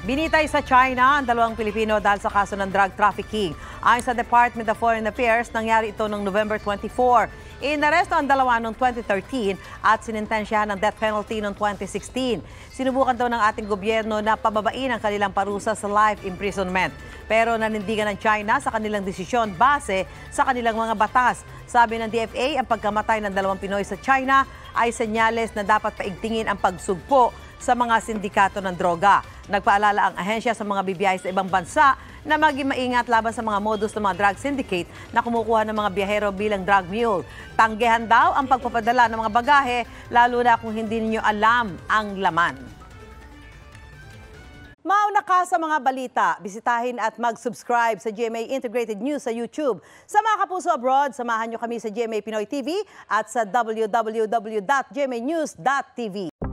Binitay sa China ang 2 Pilipino dahil sa kaso ng drug trafficking. Ayon sa Department of Foreign Affairs, nangyari ito noong November 24. Inaresto ang dalawa noong 2013 at sinintensyahan ng death penalty noong 2016. Sinubukan daw ng ating gobyerno na pababain ang kanilang parusa sa life imprisonment. Pero nanindigan ng China sa kanilang desisyon base sa kanilang mga batas. Sabi ng DFA, ang pagkamatay ng 2 Pinoy sa China ay senyales na dapat paigtingin ang pagsugpo sa mga sindikato ng droga. Nagpaalala ang ahensya sa mga bibiyahe sa ibang bansa na maging maingat laban sa mga modus ng mga drug syndicate na kumukuha ng mga biyahero bilang drug mule. Tanggihan daw ang pagpapadala ng mga bagahe, lalo na kung hindi ninyo alam ang laman. Mauna ka sa mga balita, bisitahin at mag-subscribe sa GMA Integrated News sa YouTube. Sa mga kapuso abroad, samahan nyo kami sa GMA Pinoy TV at sa www.gmanews.tv.